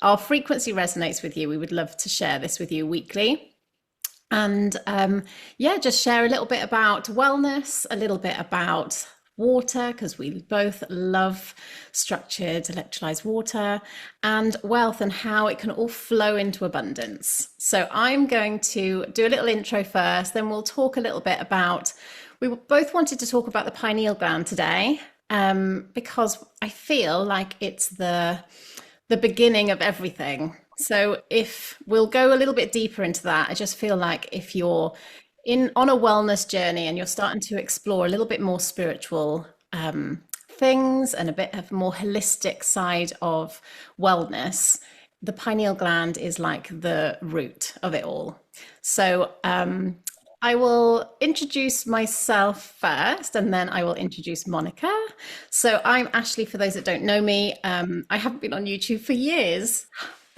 our frequency resonates with you, we would love to share this with you weekly. And yeah, just share a little bit about wellness, a little bit about water, because we both love structured electrolyzed water, and wealth and how it can all flow into abundance. So I'm going to do a little intro first, then we'll talk a little bit about, we both wanted to talk about the pineal gland today, because I feel like it's the beginning of everything. So if we'll go a little bit deeper into that, I just feel like if you're in on a wellness journey and you're starting to explore a little bit more spiritual things and a bit of more holistic side of wellness, the pineal gland is like the root of it all. So I will introduce myself first and then I will introduce Monica. So I'm Ashley, for those that don't know me. I haven't been on YouTube for years.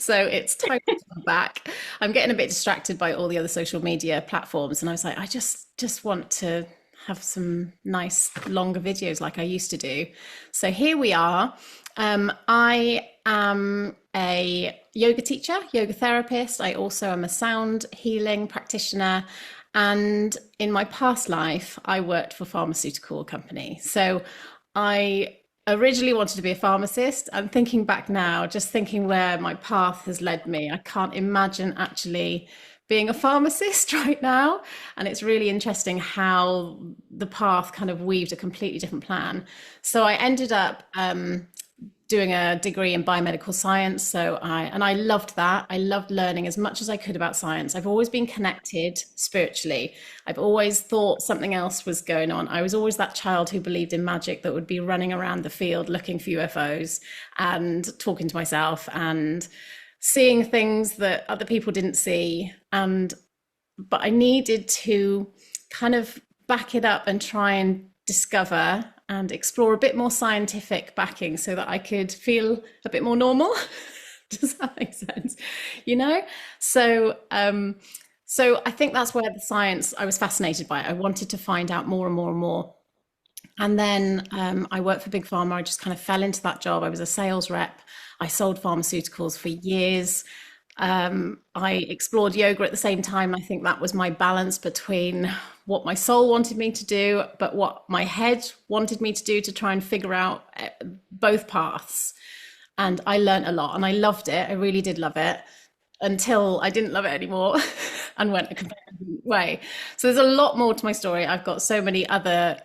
So it's time to come back. I'm getting a bit distracted by all the other social media platforms. And I was like, I just want to have some nice longer videos like I used to do. So here we are. I am a yoga teacher, yoga therapist. I also am a sound healing practitioner. And in my past life, I worked for a pharmaceutical company. So I originally wanted to be a pharmacist. I'm thinking back now, just thinking where my path has led me. I can't imagine actually being a pharmacist right now. And it's really interesting how the path kind of weaved a completely different plan. So I ended up doing a degree in biomedical science. I loved that. I loved learning as much as I could about science. I've always been connected spiritually. I've always thought something else was going on. I was always that child who believed in magic, that would be running around the field looking for UFOs and talking to myself and seeing things that other people didn't see. But I needed to kind of back it up and try and discover and explore a bit more scientific backing so that I could feel a bit more normal. Does that make sense? You know? So I think that's where the science, I was fascinated by it. I wanted to find out more and more and more. And then I worked for Big Pharma. I just kind of fell into that job. I was a sales rep. I sold pharmaceuticals for years. I explored yoga at the same time. I think that was my balance between what my soul wanted me to do, but what my head wanted me to do, to try and figure out both paths. And I learned a lot and I loved it. I really did love it until I didn't love it anymore and went a completely different way. So there's a lot more to my story. I've got so many other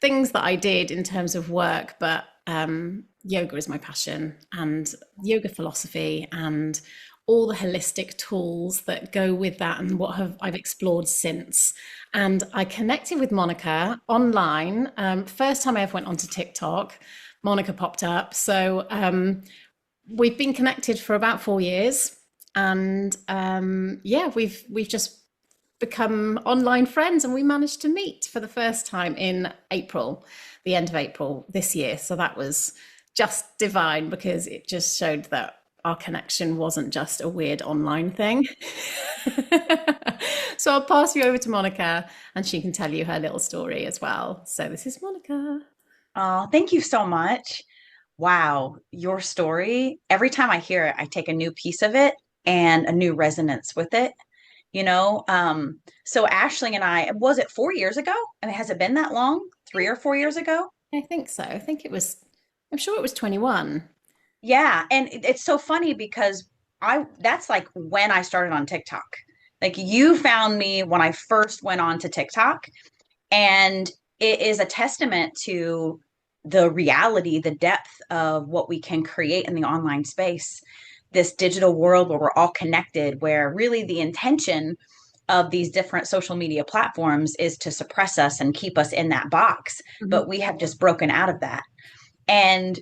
things that I did in terms of work, but yoga is my passion, and yoga philosophy and all the holistic tools that go with that, and what have I've explored since. And I connected with Monica online. First time I ever went onto TikTok, Monica popped up. So we've been connected for about 4 years, and yeah, we've just become online friends, and we managed to meet for the first time in April, the end of April this year. So that was just divine, because it just showed that our connection wasn't just a weird online thing. So I'll pass you over to Monica and she can tell you her little story as well. So this is Monica. Oh, thank you so much. Wow, your story, every time I hear it, I take a new piece of it and a new resonance with it. You know, so Ashley and I, was it 4 years ago? I mean, has it been that long? 3 or 4 years ago? I think so. I think it was, I'm sure it was 21. Yeah, and it's so funny because I that's like when I started on TikTok. Like you found me when I first went on to TikTok, and it is a testament to the reality, the depth of what we can create in the online space, this digital world where we're all connected, where really the intention of these different social media platforms is to suppress us and keep us in that box. Mhm. But we have just broken out of that. And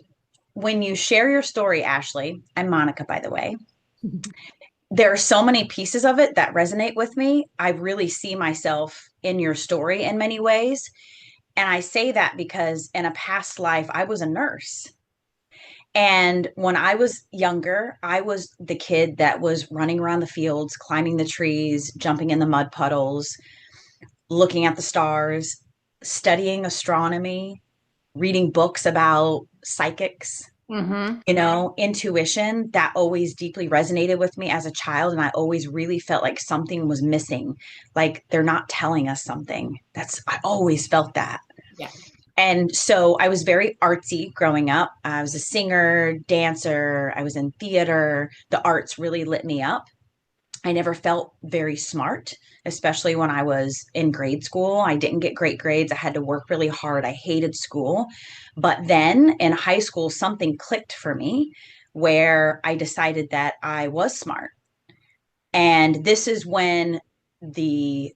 when you share your story, Ashley, I'm Monica, by the way, there are so many pieces of it that resonate with me. I really see myself in your story in many ways. And I say that because in a past life, I was a nurse. And when I was younger, I was the kid that was running around the fields, climbing the trees, jumping in the mud puddles, looking at the stars, studying astronomy, reading books about psychics. Mm-hmm. Intuition that always deeply resonated with me as a child. And I always really felt like something was missing, like they're not telling us something. I always felt that. Yeah. And so I was very artsy growing up. I was a singer, dancer, I was in theater. The arts really lit me up. I never felt very smart, especially when I was in grade school. I didn't get great grades. I had to work really hard. I hated school. But then in high school, something clicked for me where I decided that I was smart. And this is when the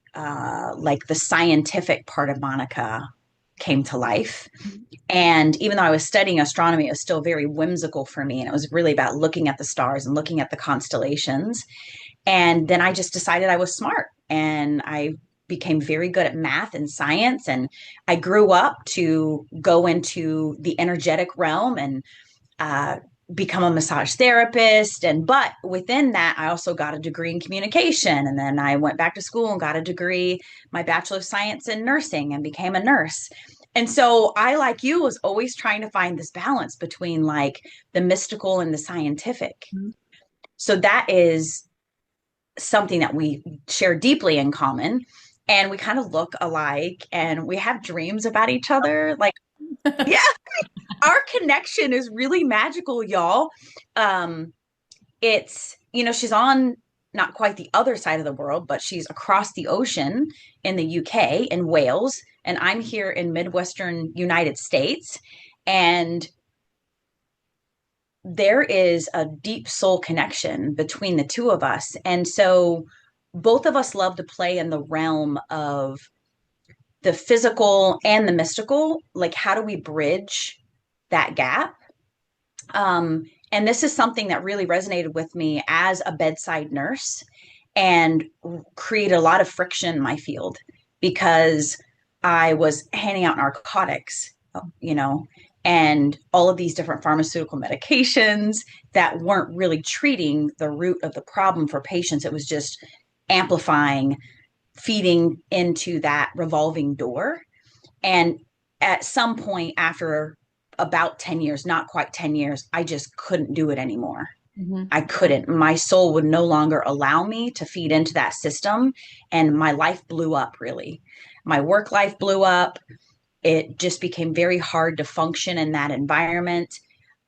scientific part of Monica came to life. And even though I was studying astronomy, it was still very whimsical for me. And it was really about looking at the stars and looking at the constellations. And then I just decided I was smart, and I became very good at math and science. And I grew up to go into the energetic realm and uh, become a massage therapist. But within that, I also got a degree in communication. And then I went back to school and got a degree, my Bachelor of Science in nursing, and became a nurse. And so I, like you, was always trying to find this balance between like the mystical and the scientific. So that is something that we share deeply in common, and we kind of look alike, and we have dreams about each other. Like, yeah, our connection is really magical, y'all. It's, she's on not quite the other side of the world, but she's across the ocean in the UK, in Wales, and I'm here in Midwestern United States. And there is a deep soul connection between the two of us. And so both of us love to play in the realm of the physical and the mystical. Like, how do we bridge that gap? And this is something that really resonated with me as a bedside nurse, and created a lot of friction in my field because I was handing out narcotics, and all of these different pharmaceutical medications that weren't really treating the root of the problem for patients. It was just amplifying, feeding into that revolving door. And at some point, after about 10 years, not quite 10 years, I just couldn't do it anymore. Mm-hmm. I couldn't. My soul would no longer allow me to feed into that system. And my life blew up, really. My work life blew up. It just became very hard to function in that environment.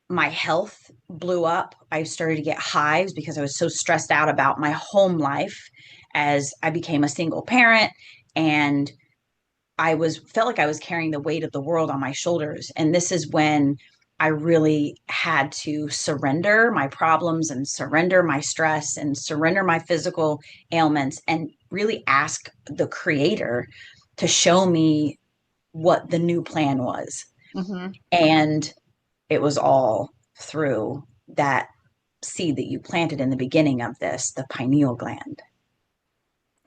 My health blew up. I started to get hives because I was so stressed out about my home life as I became a single parent. And felt like I was carrying the weight of the world on my shoulders. And this is when I really had to surrender my problems and surrender my stress and surrender my physical ailments, and really ask the creator to show me what the new plan was. Mm-hmm. And it was all through that seed that you planted in the beginning of this, the pineal gland.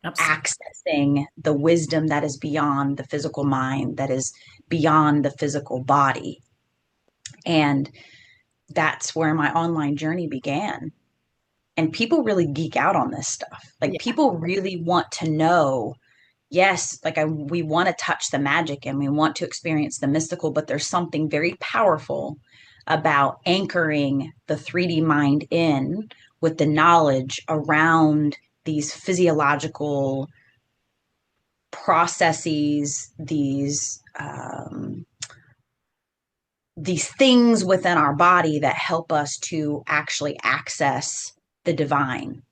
Absolutely. Accessing the wisdom that is beyond the physical mind, that is beyond the physical body. And that's where my online journey began. And people really geek out on this stuff. Like, people really want to know, yes, we want to touch the magic and we want to experience the mystical, but there's something very powerful about anchoring the 3D mind in with the knowledge around these physiological processes, these things within our body that help us to actually access the divine.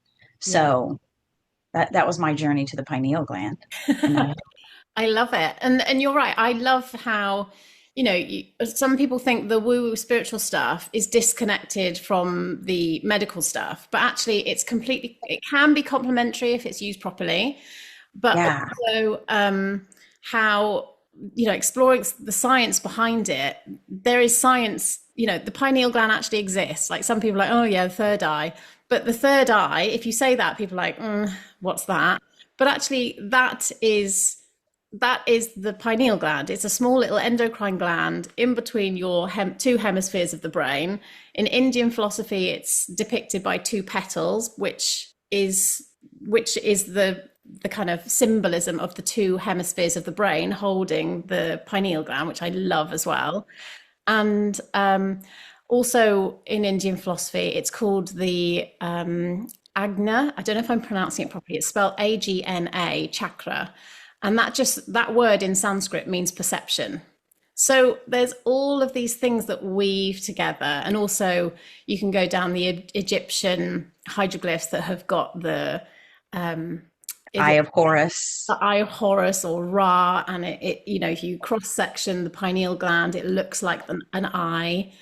So that was my journey to the pineal gland. I love it. And you're right. I love how, some people think the woo-woo spiritual stuff is disconnected from the medical stuff, but actually it can be complementary if it's used properly. But also how, exploring the science behind it, there is science, the pineal gland actually exists. Like, some people are like, oh yeah, the third eye. But the third eye, if you say that, people are like, what's that? But actually that is the pineal gland. It's a small little endocrine gland in between your two hemispheres of the brain. In Indian philosophy, it's depicted by two petals, which is the kind of symbolism of the two hemispheres of the brain holding the pineal gland, which I love as well. And Also in Indian philosophy, it's called the Agna. I don't know if I'm pronouncing it properly. It's spelled Agna, chakra. And that word in Sanskrit means perception. So there's all of these things that weave together. And also you can go down the Egyptian hieroglyphs that have got um, is Eye it of Horus. the Eye of Horus or Ra? And if you cross section the pineal gland, it looks like an eye.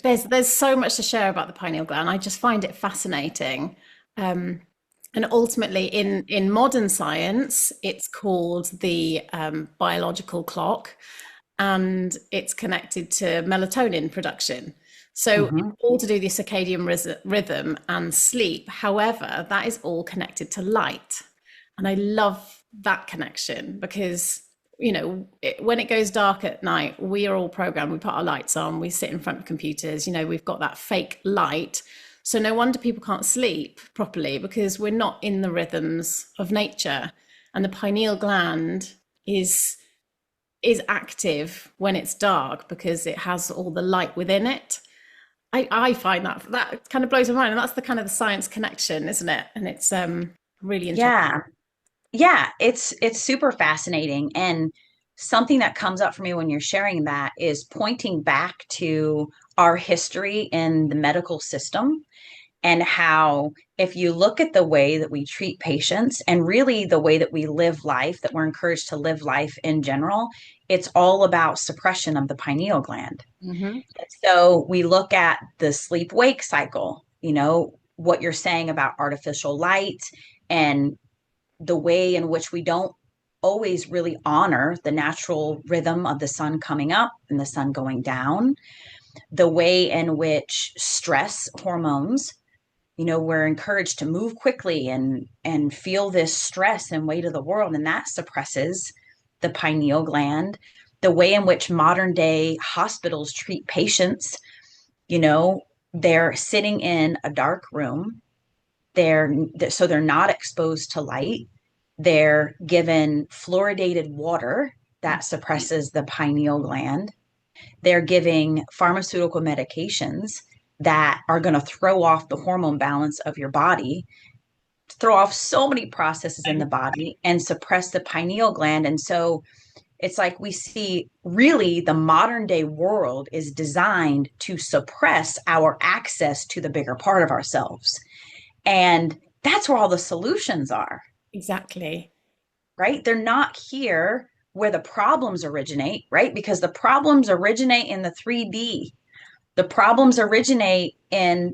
There's so much to share about the pineal gland. I just find it fascinating. And ultimately, in modern science, it's called the biological clock, and it's connected to melatonin production. So it's Hmm. all to do with the circadian rhythm and sleep. However, that is all connected to light. And I love that connection because, when it goes dark at night, we are all programmed. We put our lights on, we sit in front of computers, we've got that fake light. So no wonder people can't sleep properly because we're not in the rhythms of nature. And the pineal gland is active when it's dark because it has all the light within it. I find that kind of blows my mind, and that's the kind of the science connection, isn't it? And it's really interesting. Yeah. Yeah, it's super fascinating. And something that comes up for me when you're sharing that is pointing back to our history in the medical system, and how if you look at the way that we treat patients and really the way that we live life, that we're encouraged to live life in general, it's all about suppression of the pineal gland. Hmm. So we look at the sleep wake cycle, what you're saying about artificial light and the way in which we don't always really honor the natural rhythm of the sun coming up and the sun going down, the way in which stress hormones, we're encouraged to move quickly and feel this stress and weight of the world, and that suppresses the pineal gland, the way in which modern day hospitals treat patients, you know they're sitting in a dark room, they're not exposed to light, they're given fluoridated water that suppresses the pineal gland, they're giving pharmaceutical medications that are going to throw off the hormone balance of your body, throw off so many processes in the body and suppress the pineal gland. And so it's like we see really the modern day world is designed to suppress our access to the bigger part of ourselves. And that's where all the solutions are, Exactly. right? They're not here where the problems originate, right? Because the problems originate in the 3D. The problems originate in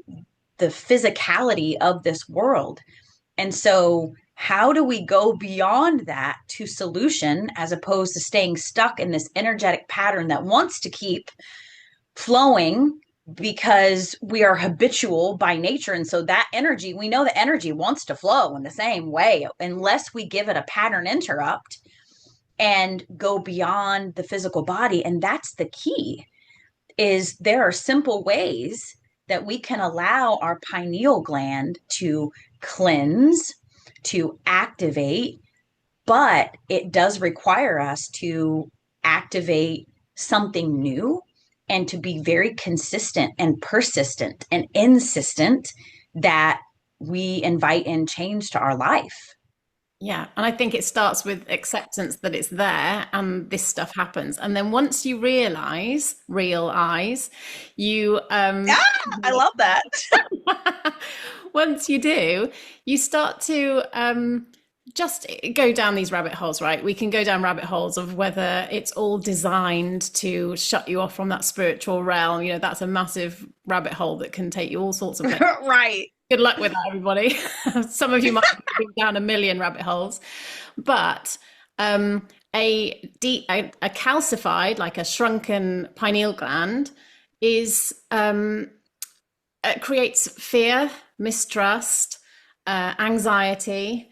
the physicality of this world. And so, how do we go beyond that to solution as opposed to staying stuck in this energetic pattern that wants to keep flowing because we are habitual by nature? And so, that energy, we know the energy wants to flow in the same way unless we give it a pattern interrupt and go beyond the physical body. And that's the key, is there are simple ways that we can allow our pineal gland to cleanse, to activate, but it does require us to activate something new and to be very consistent and persistent and insistent that we invite in change to our life. Yeah, and I think it starts with acceptance that it's there and this stuff happens. And then once you realize, you Ah, I love that. once you do, you start to just go down these rabbit holes, right? We can go down rabbit holes of whether it's all designed to shut you off from that spiritual realm. That's a massive rabbit hole that can take you all sorts of places. Right. Good luck with that, everybody. Some of you might be down a million rabbit holes, but a calcified, like a shrunken pineal gland, is it creates fear, mistrust, anxiety,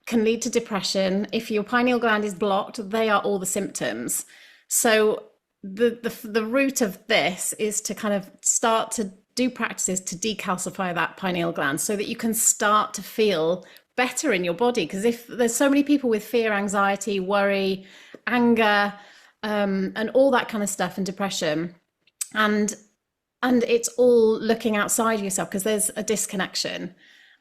can lead to depression. If your pineal gland is blocked, they are all the symptoms. So the root of this is to kind of start to do practices to decalcify that pineal gland so that you can start to feel better in your body. Because if there's so many people with fear, anxiety, worry, anger, and all that kind of stuff, and depression, and and it's all looking outside of yourself because there's a disconnection.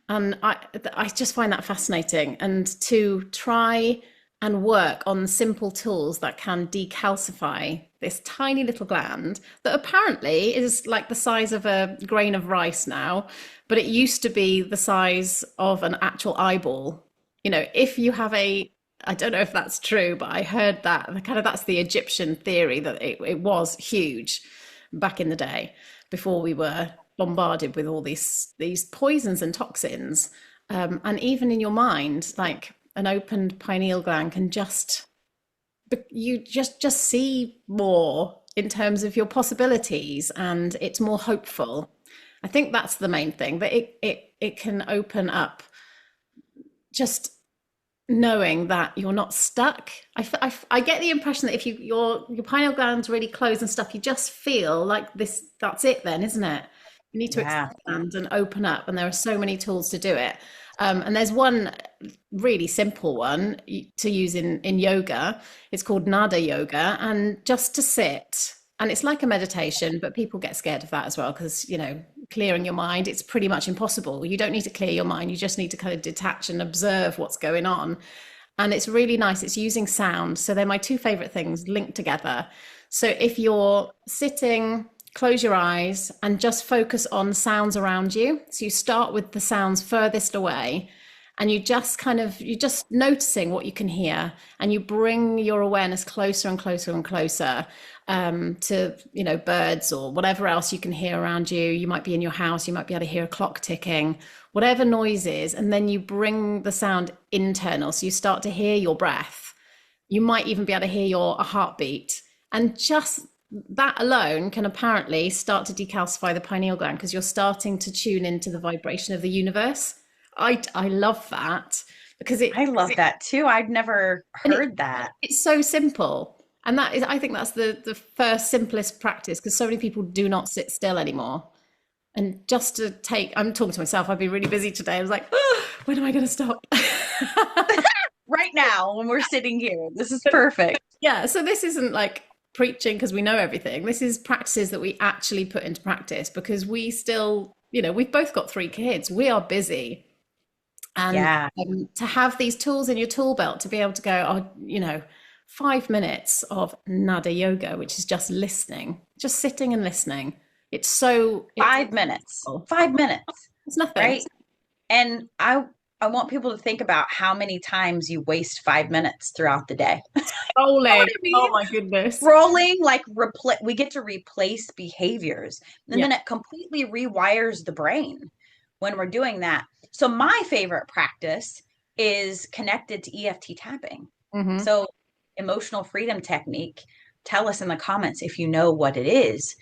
And I just find that fascinating. And to try and work on simple tools that can decalcify this tiny little gland that apparently is like the size of a grain of rice now, but it used to be the size of an actual eyeball. You know, if you have a, I don't know if that's true, but I heard that kind of that's the Egyptian theory that it was huge back in the day before we were bombarded with all these poisons and toxins. And even in your mind, like an opened pineal gland can just you just see more in terms of your possibilities, and it's more hopeful. I think that's the main thing, that it can open up just knowing that you're not stuck. I get the impression that if your pineal gland's really closed and stuff, you just feel like this, that's it then, isn't it? You need to Yeah. expand and open up, and there are so many tools to do it. And there's one really simple one to use in yoga. It's called Nada yoga, and just to sit. And it's like a meditation, but people get scared of that as well because, you know, clearing your mind, it's pretty much impossible. You don't need to clear your mind. You just need to kind of detach and observe what's going on. And it's really nice. It's using sound. So they're my two favorite things linked together. So if you're sitting, close your eyes and just focus on sounds around you. So you start with the sounds furthest away, and you're just noticing what you can hear, and you bring your awareness closer and closer and closer to, you know, birds or whatever else you can hear around you. You might be in your house, you might be able to hear a clock ticking, whatever noise is, and then you bring the sound internal. So you start to hear your breath. You might even be able to hear your a heartbeat, and just that alone can apparently start to decalcify the pineal gland because you're starting to tune into the vibration of the universe. I love that because I love that too. I've never heard that. it's so simple. And that is, I think that's the first simplest practice because so many people do not sit still anymore. And just to take, I'm talking to myself, I've been really busy today. I was like, oh, when am I going to stop? Right now, when we're sitting here, this is perfect. Yeah. So this isn't like preaching because we know everything. This is practices that we actually put into practice because we still, you know, we've both got three kids. We are busy. And Yeah. to have these tools in your tool belt to be able to go, oh, you know, 5 minutes of nada yoga, which is just listening, just sitting and listening. It's 5 minutes. 5 minutes, it's nothing. right? And I want people to think about how many times you waste 5 minutes throughout the day. You know Rolling. what I Oh mean? my goodness. Scrolling, like we get to replace behaviors, and Yeah. then it completely rewires the brain when we're doing that. So my favorite practice is connected to EFT tapping. Hmm. So emotional freedom technique, tell us in the comments if you know what it is.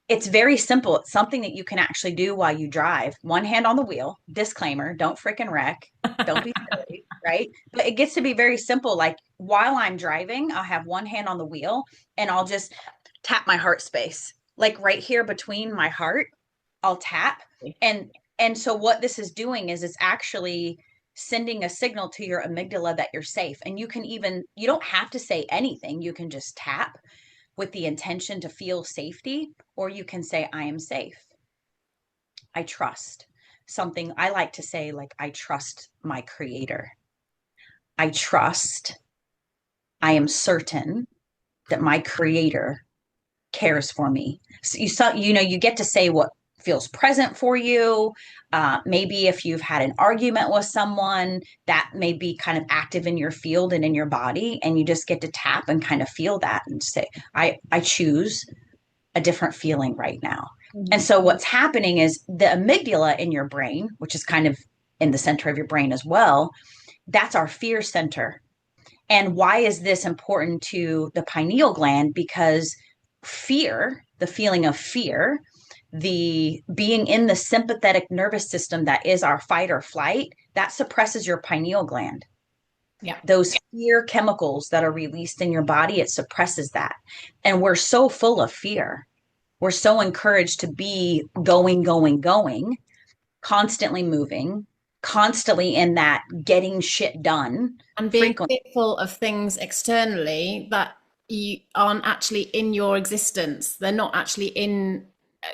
It's very simple. It's something that you can actually do while you drive. One hand on the wheel. Disclaimer, don't freaking wreck. Don't be silly, right? But it gets to be very simple. Like while I'm driving, I'll have one hand on the wheel and I'll just tap my heart space. Like right here between my heart, I'll tap. And and so what this is doing is it's actually sending a signal to your amygdala that you're safe. And you don't have to say anything. You can just tap with the intention to feel safety, or you can say, I am safe. I trust. Something I like to say, like, I trust my creator. I trust, I am certain that my creator cares for me. So you get to say what feels present for you. Maybe if you've had an argument with someone, that may be kind of active in your field and in your body, and you just get to tap and kind of feel that and say, I choose a different feeling right now. And Mhm. so what's happening is the amygdala in your brain, which is kind of in the center of your brain as well, that's our fear center. And why is this important to the pineal gland? Because fear, the feeling of fear, the being in the sympathetic nervous system that is our fight or flight, that suppresses your pineal gland. Yeah. Those fear chemicals that are released in your body, it suppresses that. And we're so full of fear. We're so encouraged to be going, going, going, constantly moving, constantly in that getting shit done And being frequently. fearful of things externally that you aren't actually in your existence. They're not actually in,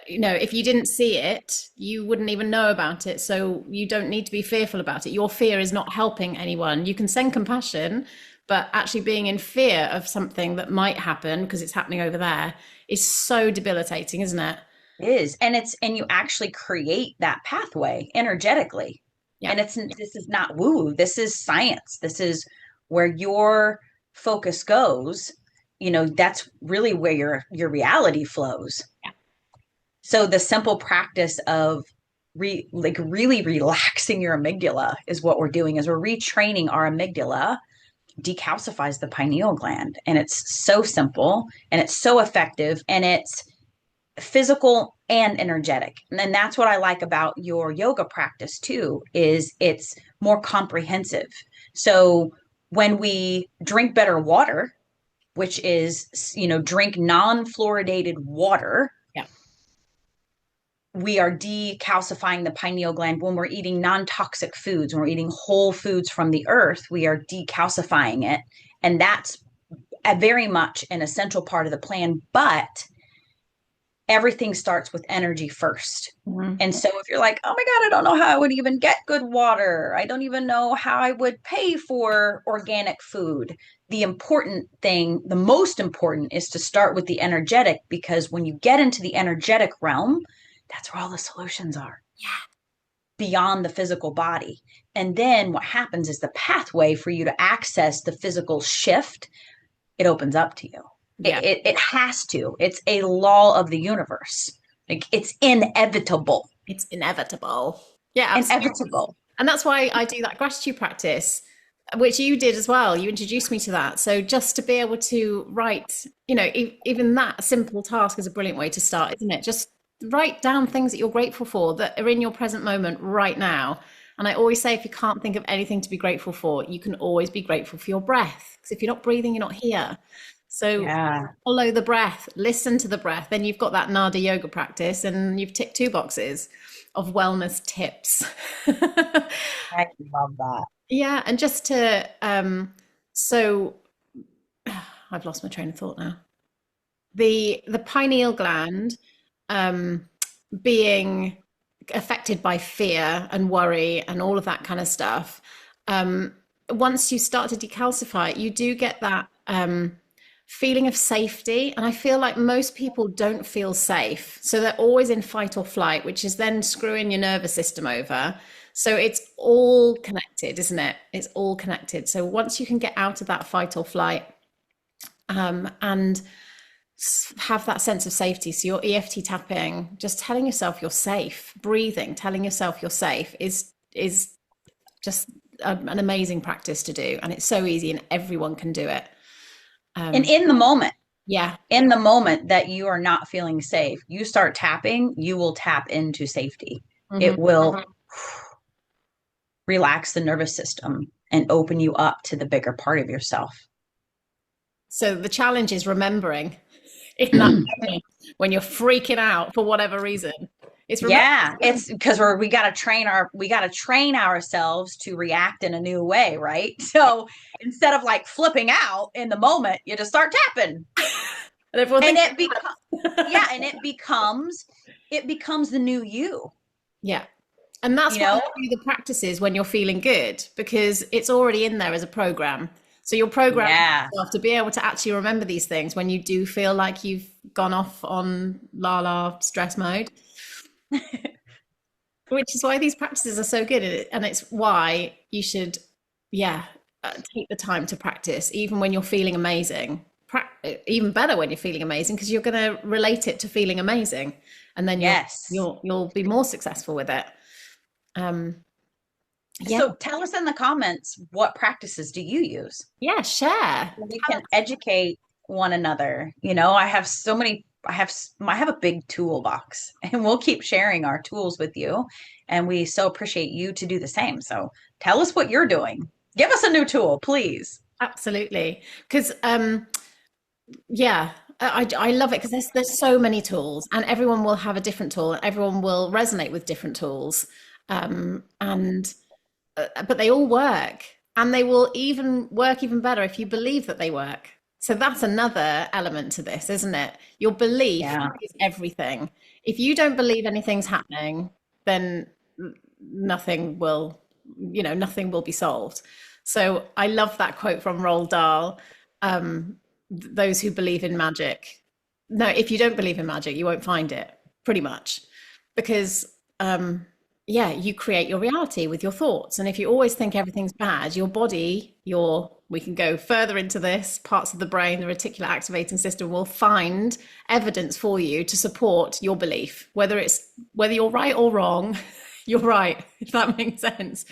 if you didn't see it, you wouldn't even know about it. So you don't need to be fearful about it. Your fear is not helping anyone. You can send compassion, but actually being in fear of something that might happen because it's happening over there is so debilitating, isn't it? It is. And you actually create that pathway energetically. Yeah. And this is not woo, this is science. This is where your focus goes. That's really where your reality flows. Yeah. So the simple practice of really relaxing your amygdala is what we're doing, is we're retraining our amygdala, decalcifies the pineal gland. And it's so simple and it's so effective, and it's physical and energetic. And then that's what I like about your yoga practice too, is it's more comprehensive. So when we drink better water, which is, drink non-fluoridated water, Yeah. we are decalcifying the pineal gland. When we're eating non-toxic foods, when we're eating whole foods from the earth, we are decalcifying it. And that's very much an essential part of the plan. But everything starts with energy first. Mm-hmm. And so if you're like, oh my God, I don't know how I would even get good water, I don't even know how I would pay for organic food. The important thing, the most important, is to start with the energetic, because when you get into the energetic realm, that's where all the solutions are. Yeah. Beyond the physical body. And then what happens is the pathway for you to access the physical shift, it opens up to you. Yeah. It has to. It's a law of the universe. Like, it's inevitable. It's inevitable. Yeah, absolutely. Inevitable. And that's why I do that gratitude practice, which you did as well. You introduced me to that. So just to be able to write, even that simple task is a brilliant way to start, isn't it? Just write down things that you're grateful for that are in your present moment right now. And I always say, if you can't think of anything to be grateful for, you can always be grateful for your breath. Because if you're not breathing, you're not here. So follow the breath, listen to the breath. Then you've got that Nada yoga practice, and you've ticked 2 boxes of wellness tips. I love that. Yeah. And just to, so I've lost my train of thought now. The pineal gland being affected by fear and worry and all of that kind of stuff. Once you start to decalcify it, you do get that feeling of safety. And I feel like most people don't feel safe. So they're always in fight or flight, which is then screwing your nervous system over. So it's all connected, isn't it? It's all connected. So once you can get out of that fight or flight, and have that sense of safety. So your EFT tapping, just telling yourself you're safe, breathing, telling yourself you're safe is just an amazing practice to do. And it's so easy, and everyone can do it. And in the moment, yeah, in the moment that you are not feeling safe, you start tapping, you will tap into safety. Mm-hmm. It will relax the nervous system and open you up to the bigger part of yourself. So the challenge is remembering in that moment when you're freaking out for whatever reason. It's because we got to train ourselves to react in a new way, right? So instead of like flipping out in the moment, you just start tapping, and it becomes the new you. Yeah. And that's why I do the practices when you're feeling good, because it's already in there as a program. So you're programming yourself to be able to actually remember these things when you do feel like you've gone off on stress mode. Which is why these practices are so good. And it's why you should, take the time to practice, even when you're feeling amazing. Even better when you're feeling amazing, because you're going to relate it to feeling amazing. And then you'll be more successful with it. So tell us in the comments, what practices do you use? Yeah, share. We can educate one another. I have so many. I have a big toolbox, and we'll keep sharing our tools with you. And we so appreciate you to do the same. So tell us what you're doing. Give us a new tool, please. Absolutely. Because I love it, because there's so many tools, and everyone will have a different tool, and everyone will resonate with different tools. But they all work, and they will even work even better if you believe that they work. So that's another element to this, isn't it? Your belief Yeah. is everything. If you don't believe anything's happening, then nothing will, nothing will be solved. So I love that quote from Roald Dahl. Those who believe in magic. No, if you don't believe in magic, you won't find it, pretty much. Because yeah, you create your reality with your thoughts. And if you always think everything's bad, your body, we can go further into this, parts of the brain, the reticular activating system will find evidence for you to support your belief, whether you're right or wrong, you're right, if that makes sense.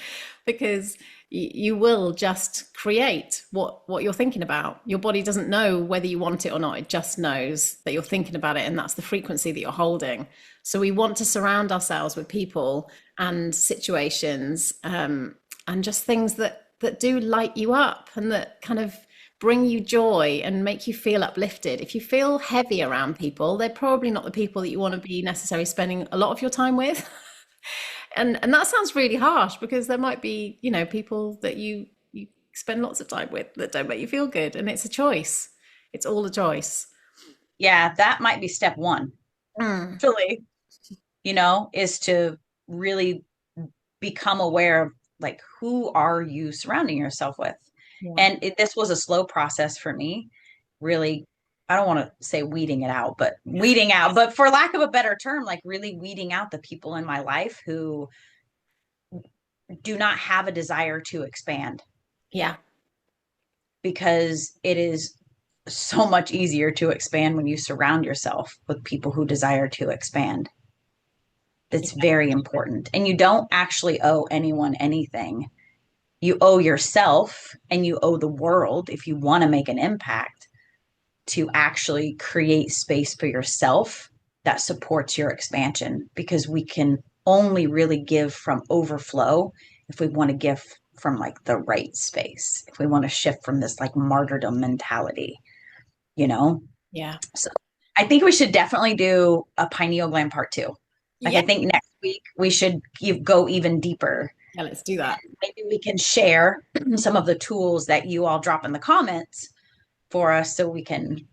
Because you will just create what you're thinking about. Your body doesn't know whether you want it or not. It just knows that you're thinking about it, and that's the frequency that you're holding. So we want to surround ourselves with people and situations, and just things that do light you up and that kind of bring you joy and make you feel uplifted. If you feel heavy around people, they're probably not the people that you want to be necessarily spending a lot of your time with. And that sounds really harsh, because there might be, people that you spend lots of time with that don't make you feel good, and it's a choice. It's all a choice. Yeah, that might be step one, Mm. actually, is to really become aware of, like, who are you surrounding yourself with? Yeah. And this was a slow process for me, really. I don't want to say weeding out, but for lack of a better term, like really weeding out the people in my life who do not have a desire to expand, Yeah. because it is so much easier to expand when you surround yourself with people who desire to expand. That's very important. And you don't actually owe anyone anything. You owe yourself and you owe the world, if you want to make an impact, to actually create space for yourself that supports your expansion, because we can only really give from overflow if we want to give from like the right space, if we want to shift from this like martyrdom mentality, you know? Yeah. So I think we should definitely do a pineal gland part two. Like, Yeah. I think next week we should go even deeper. Yeah, let's do that. Maybe we can share some of the tools that you all drop in the comments for us, so we can,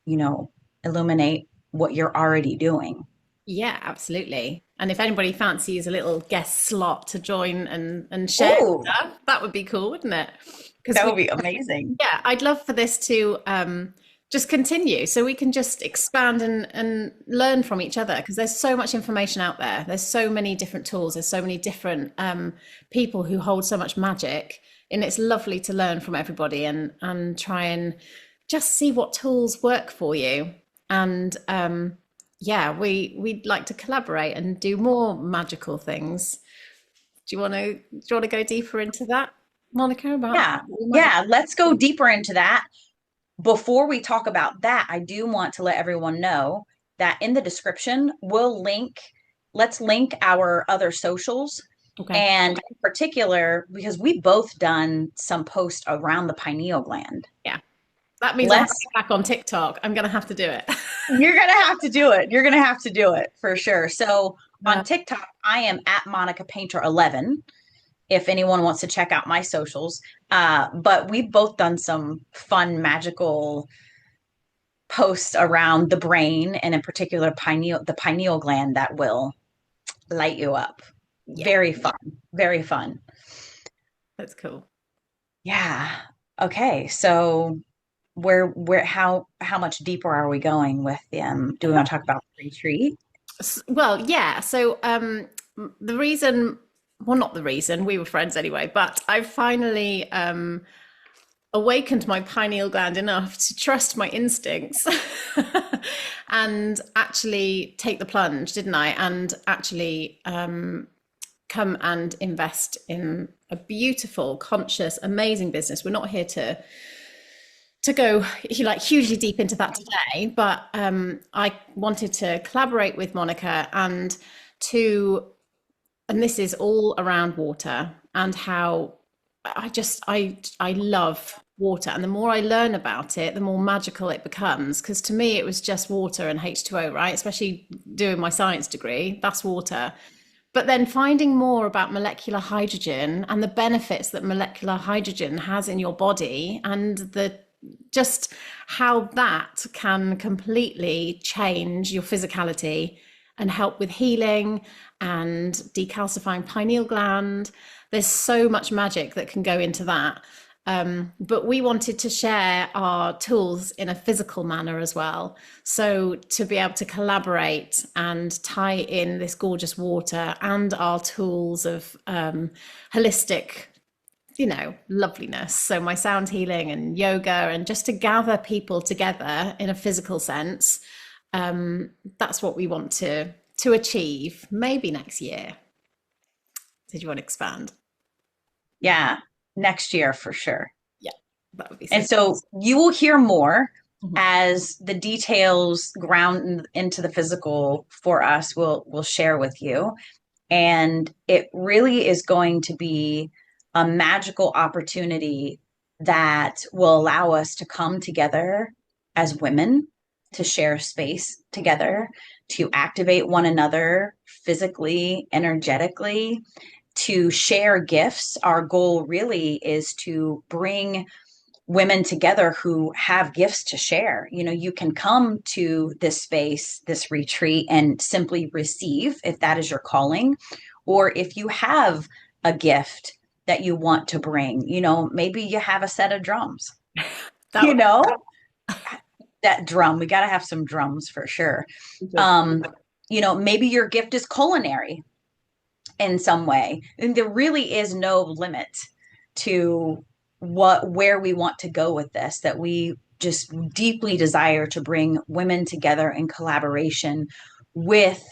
you know, illuminate what you're already doing. Yeah, absolutely. And if anybody fancies a little guest slot to join and share Oh, stuff, that would be cool, wouldn't it? Because that would be amazing. yeah, I'd love for this to just continue, so we can just expand and learn from each other, because there's so much information out there. There's so many different tools. There's so many different people who hold so much magic, and it's lovely to learn from everybody and try and just see what tools work for you. And yeah, we'd like to collaborate and do more magical things. Do you want to go deeper into that, Monica? About Yeah. Yeah. Let's go deeper into that. Before we talk about that, I do want to let everyone know that in the description, let's link our other socials. Okay. And in particular, because we both done some posts around the pineal gland. Yeah. That means I have to Let's, get back on TikTok. I'm going to have to do it. you're going to have to do it. You're going to have to do it for sure. So Yeah. on TikTok, I am at Monica Painter 11. If anyone wants to check out my socials. But we've both done some fun, magical posts around the brain, and in particular the pineal gland, that will light you up. Yeah, Very fun. Very fun. that's cool. Yeah. Okay. So how much deeper are we going with them? Do we want to talk about the retreat? Well, yeah. So the reason, well, not the reason, we were friends anyway, but I finally awakened my pineal gland enough to trust my instincts and actually take the plunge, didn't I? And actually come and invest in a beautiful, conscious, amazing business. We're not here to go like hugely deep into that today, but I wanted to collaborate with Monica and this is all around water and how I love water, and the more I learn about it, the more magical it becomes. Because to me, it was just water and H2O, right? Especially doing my science degree, that's water. But then finding more about molecular hydrogen and the benefits that molecular hydrogen has in your body, and just how that can completely change your physicality and help with healing and decalcifying pineal gland. There's so much magic that can go into that. But we wanted to share our tools in a physical manner as well. So to be able to collaborate and tie in this gorgeous water and our tools of holistic, loveliness. So my sound healing and yoga, and just to gather people together in a physical sense. That's what we want to achieve maybe next year. Did you want to expand? Yeah, next year for sure. Yeah, that would be And so you will hear more Mhm. as the details ground into the physical for us. We'll share with you. And it really is going to be a magical opportunity that will allow us to come together as women, to share space together, to activate one another physically, energetically, to share gifts. Our goal really is to bring women together who have gifts to share. You can come to this space, this retreat, and simply receive if that is your calling, or if you have a gift that you want to bring. Maybe you have a set of drums. that you would know that drum, we got to have some drums for sure. be good. Maybe your gift is culinary in some way, and there really is no limit to where we want to go with this, that we just deeply desire to bring women together in collaboration with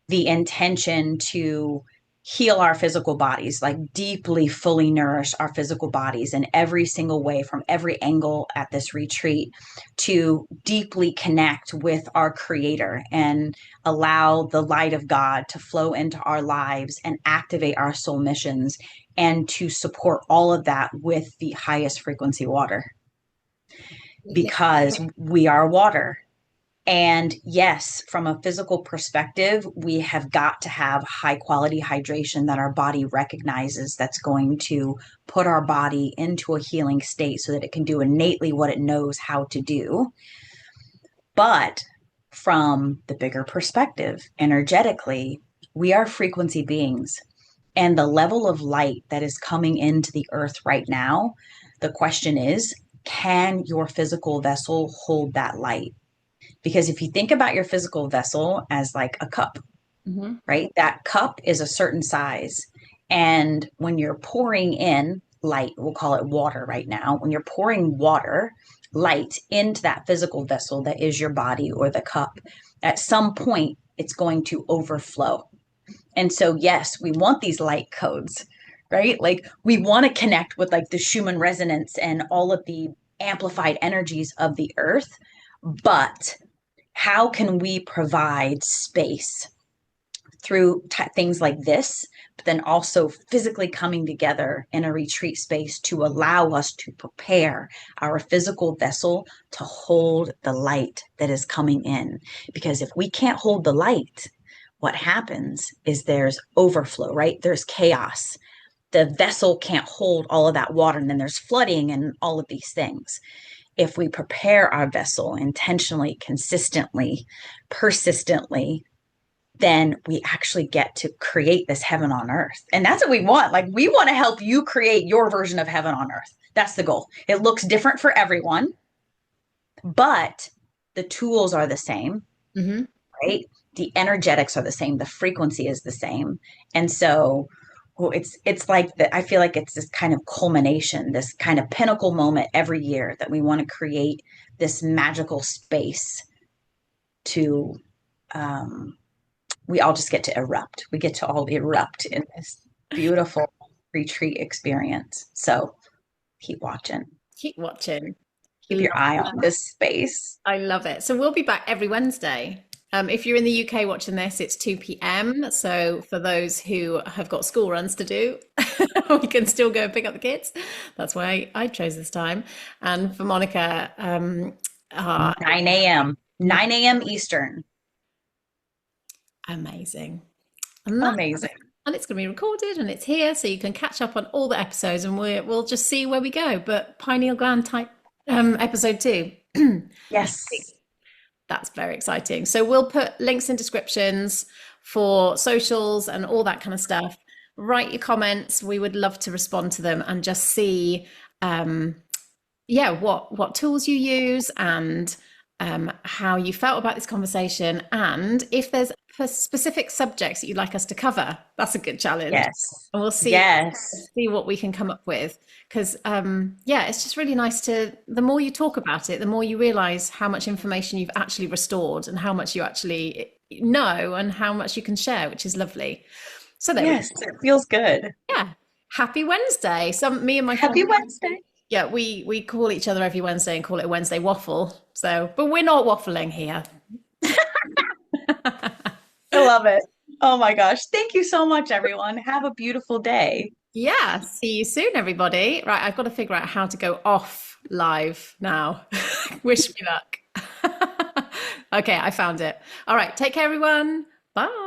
the intention to heal our physical bodies, like deeply fully nourish our physical bodies in every single way, from every angle at this retreat, to deeply connect with our creator and allow the light of God to flow into our lives and activate our soul missions, and to support all of that with the highest frequency water, because we are water. And yes, from a physical perspective, we have got to have high quality hydration that our body recognizes, that's going to put our body into a healing state so that it can do innately what it knows how to do. But from the bigger perspective, energetically, we are frequency beings. And the level of light that is coming into the earth right now, the question is, can your physical vessel hold that light? Because if you think about your physical vessel as like a cup, Mm-hmm. right? That cup is a certain size. And when you're pouring in light, we'll call it water right now, when you're pouring water, light into that physical vessel that is your body or the cup, at some point, it's going to overflow. And so, yes, we want these light codes, right? Like we want to connect with like the Schumann resonance and all of the amplified energies of the earth. But how can we provide space through things like this, but then also physically coming together in a retreat space to allow us to prepare our physical vessel to hold the light that is coming in? Because if we can't hold the light, what happens is there's overflow, right? There's chaos. The vessel can't hold all of that water, and then there's flooding and all of these things. If we prepare our vessel intentionally, consistently, persistently, then we actually get to create this heaven on earth. And that's what we want. Like, we want to help you create your version of heaven on earth. That's the goal. It looks different for everyone, but the tools are the same, Mm-hmm. right? The energetics are the same. The frequency is the same. And so it's like that. I feel like it's this kind of culmination, this kind of pinnacle moment every year that we want to create this magical space to, we all just get to erupt. We get to all erupt in this beautiful retreat experience. So keep watching. Keep watching. Keep your eye on this space. I love it. So we'll be back every Wednesday. If you're in the UK watching this, it's 2 p.m. So for those who have got school runs to do, we can still go and pick up the kids. That's why I chose this time. And for Monica, 9 a.m. 9 a.m. Eastern. amazing. Amazing. And it's going to be recorded and it's here, so you can catch up on all the episodes, and we'll just see where we go. But pineal gland type Episode 2. Yes. That's very exciting. So we'll put links in descriptions for socials and all that kind of stuff. Write your comments. We would love to respond to them and just see, um, yeah, what tools you use and how you felt about this conversation. And if there's specific subjects that you'd like us to cover, that's a good challenge. Yes. And we'll Yes. see what we can come up with. Because yeah, it's just really nice to, the more you talk about it, the more you realize how much information you've actually restored and how much you actually know and how much you can share, which is lovely. So there we go. Yes. It feels good. Yeah. Happy Wednesday. Me and my Happy friend, Wednesday. yeah, we call each other every Wednesday and call it a Wednesday waffle. So, but we're not waffling here. I love it. Oh my gosh. Thank you so much, everyone. Have a beautiful day. Yeah, see you soon, everybody. Right, I've got to figure out how to go off live now. Wish me luck. Okay, I found it. All right, take care, everyone. Bye.